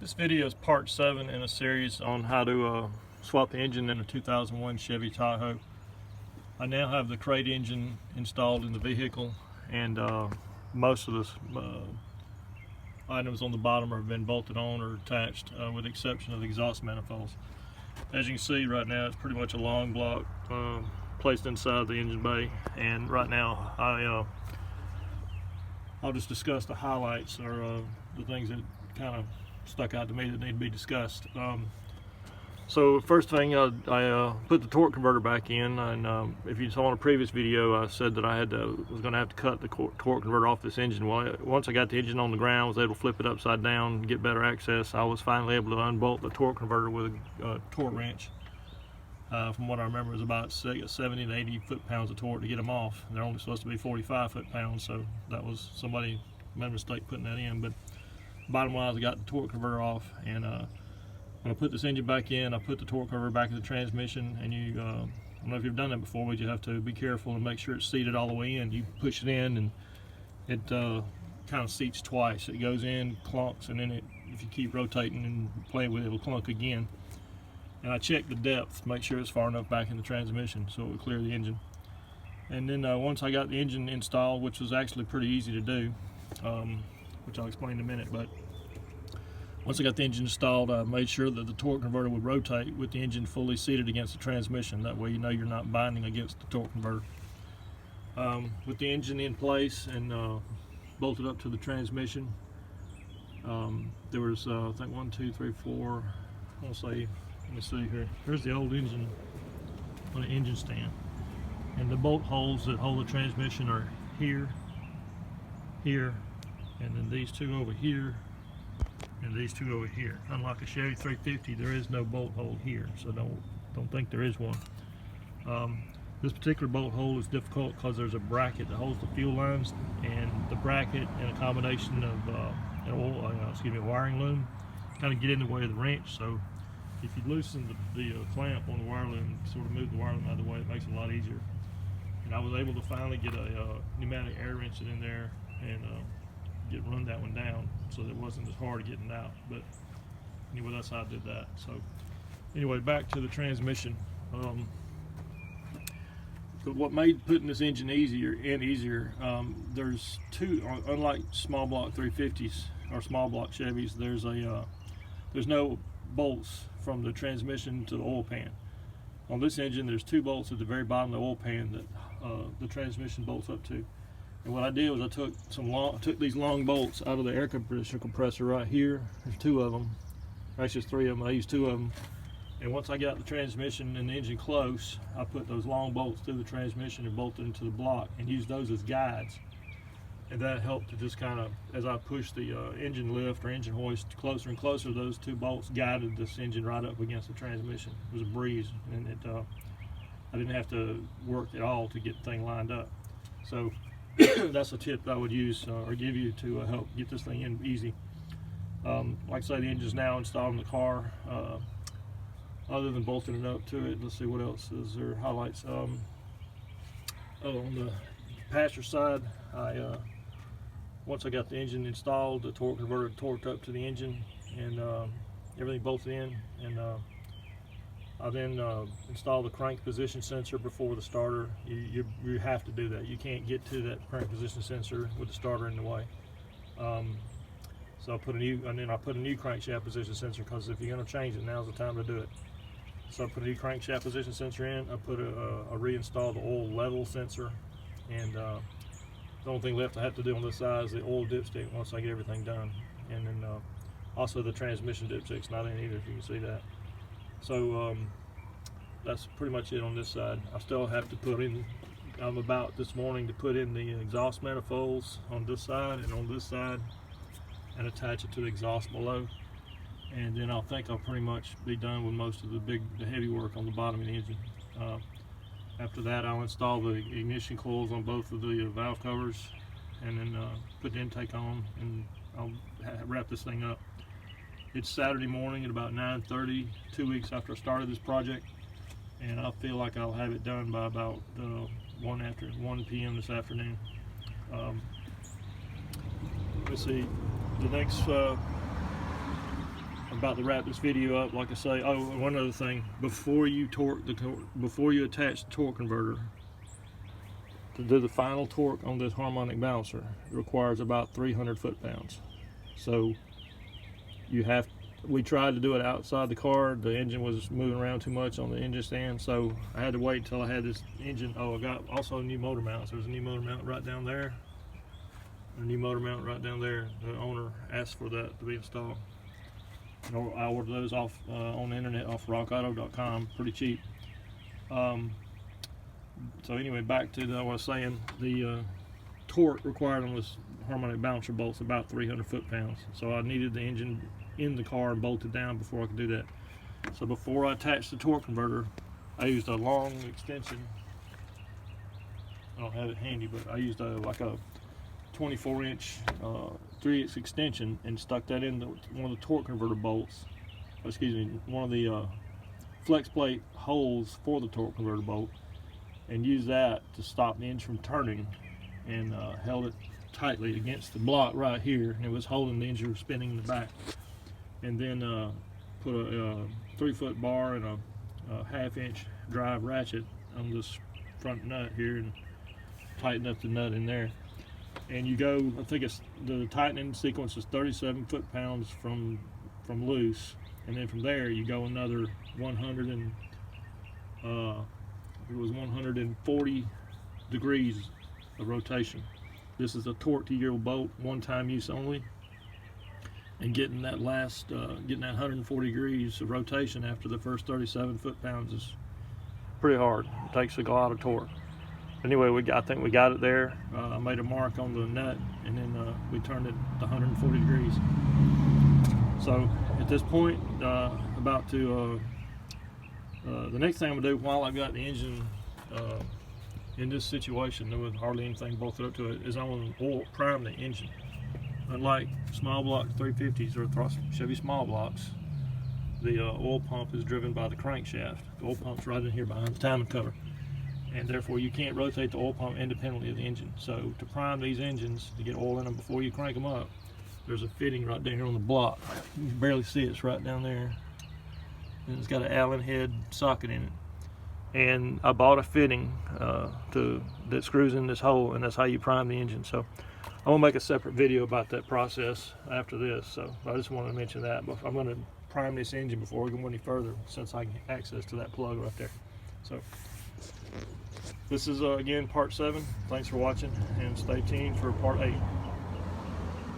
This video is part 7 in a series on how to swap the engine in a 2001 Chevy Tahoe. I now have the crate engine installed in the vehicle, and most of the items on the bottom have been bolted on or attached, with the exception of the exhaust manifolds. As you can see right now, it's pretty much a long block placed inside the engine bay, and right now I'll just discuss the highlights or the things that kind of stuck out to me that need to be discussed. So first thing, I put the torque converter back in, and if you saw in a previous video, I said that I was going to have to cut the torque converter off this engine. Well, once I got the engine on the ground, I was able to flip it upside down and get better access. I was finally able to unbolt the torque converter with a torque wrench. From what I remember, it was about 70 to 80 foot-pounds of torque to get them off. They're only supposed to be 45 foot-pounds, so that was somebody made a mistake putting that in. But bottom line is I got the torque converter off, and when I put this engine back in, I put the torque converter back in the transmission, and I don't know if you've done that before, but you have to be careful and make sure it's seated all the way in. You push it in, and it kind of seats twice. It goes in, clunks, and then if you keep rotating and playing with it, it'll clunk again. And I checked the depth, make sure it's far enough back in the transmission so it would clear the engine. And then once I got the engine installed, which was actually pretty easy to do, which I'll explain in a minute, but once I got the engine installed, I made sure that the torque converter would rotate with the engine fully seated against the transmission. That way you know you're not binding against the torque converter. With the engine in place and bolted up to the transmission, there was I think 1, 2, 3, 4, I want to say, let me see here. Here's the old engine on the engine stand. And the bolt holes that hold the transmission are here, here, and then these two over here, and these two over here. Unlike a Chevy 350, there is no bolt hole here, so don't think there is one. This particular bolt hole is difficult because there's a bracket that holds the fuel lines, and the bracket and a combination of a wiring loom kind of get in the way of the wrench. So if you loosen the clamp on the wire loom, sort of move the wire loom out of the way, it makes it a lot easier. And I was able to finally get a pneumatic air wrench in there and run that one down so that it wasn't as hard getting out. But anyway, that's how I did that. So anyway, back to the transmission. What made putting this engine easier, there's two, unlike small block 350s or small block Chevys, there's no bolts from the transmission to the oil pan. On this engine, there's 2 bolts at the very bottom of the oil pan that the transmission bolts up to. And what I did was I took these long bolts out of the air compressor right here. There's 2 of them. Actually, there's 3 of them. I used 2 of them. And once I got the transmission and the engine close, I put those long bolts through the transmission and bolted into the block and used those as guides. And that helped to just kind of, as I pushed the engine lift or engine hoist closer and closer, those 2 bolts guided this engine right up against the transmission. It was a breeze, and I didn't have to work at all to get the thing lined up. So that's a tip that I would use or give you to help get this thing in easy. Like I say, the engine's now installed in the car. Other than bolting it up to it, let's see what else is there highlights. On the passenger side, once I got the engine installed, the torque converter torqued up to the engine, and everything bolted in, and I then installed the crank position sensor before the starter. You have to do that. You can't get to that crank position sensor with the starter in the way. So I put a new crankshaft position sensor, because if you're going to change it, now's the time to do it. So I put a new crankshaft position sensor in. I reinstalled the oil level sensor, and the only thing left I have to do on this side is the oil dipstick once I get everything done. And then also the transmission dipstick's not in either, if you can see that. So that's pretty much it on this side. I still have to put in, I'm about this morning to put in the exhaust manifolds on this side and on this side and attach it to the exhaust below. And then I think I'll pretty much be done with most of the heavy work on the bottom of the engine. After that, I'll install the ignition coils on both of the valve covers, and then put the intake on, and I'll wrap this thing up. It's Saturday morning at about 9:30, 2 weeks after I started this project, and I feel like I'll have it done by about 1 p.m. this afternoon. Let's see, the next about to wrap this video up. Like I say, oh, one other thing, before you attach the torque converter, to do the final torque on this harmonic balancer, it requires about 300 foot-pounds. So we tried to do it outside the car. The engine was moving around too much on the engine stand, so I had to wait until I had this engine. Oh, I got also new motor mounts. There's a new motor mount right down there, a new motor mount right down there. The owner asked for that to be installed. I ordered those off on the internet off rockauto.com, pretty cheap. So anyway, back to what I was saying. The torque required on this harmonic balancer bolt's about 300 foot-pounds. So I needed the engine in the car and bolted down before I could do that. So before I attached the torque converter, I used a long extension. I don't have it handy, but I used like a 24-inch 3/8 extension and stuck that in one of the torque converter bolts. Excuse me, one of the flex plate holes for the torque converter bolt, and used that to stop the engine from turning, and held it tightly against the block right here, and it was holding the engine spinning in the back. And then put a 3-foot bar and a 1/2-inch drive ratchet on this front nut here, and tighten up the nut in there. And you go, I think it's the tightening sequence is 37 foot-pounds from loose, and then from there you go another 140 degrees of rotation. This is a torque to yield bolt, one-time use only. And getting that 140 degrees of rotation after the first 37 foot-pounds is pretty hard. It takes a lot of torque. Anyway, I think we got it there. I made a mark on the nut, and then we turned it to 140 degrees. So at this point, the next thing I'm gonna do while I've got the engine in this situation with hardly anything bolted up to it is I'm gonna prime the engine. Unlike small block 350s or Chevy small blocks, the oil pump is driven by the crankshaft. The oil pump's right in here behind the timing cover, and therefore you can't rotate the oil pump independently of the engine. So to prime these engines, to get oil in them before you crank them up, there's a fitting right down here on the block. You can barely see it, it's right down there. And it's got an Allen head socket in it. And I bought a fitting that screws in this hole, and that's how you prime the engine. So I'm gonna make a separate video about that process after this. So I just wanted to mention that. But I'm gonna prime this engine before we go any further, since I can get access to that plug right there. So this is again part 7. Thanks for watching, and stay tuned for part 8.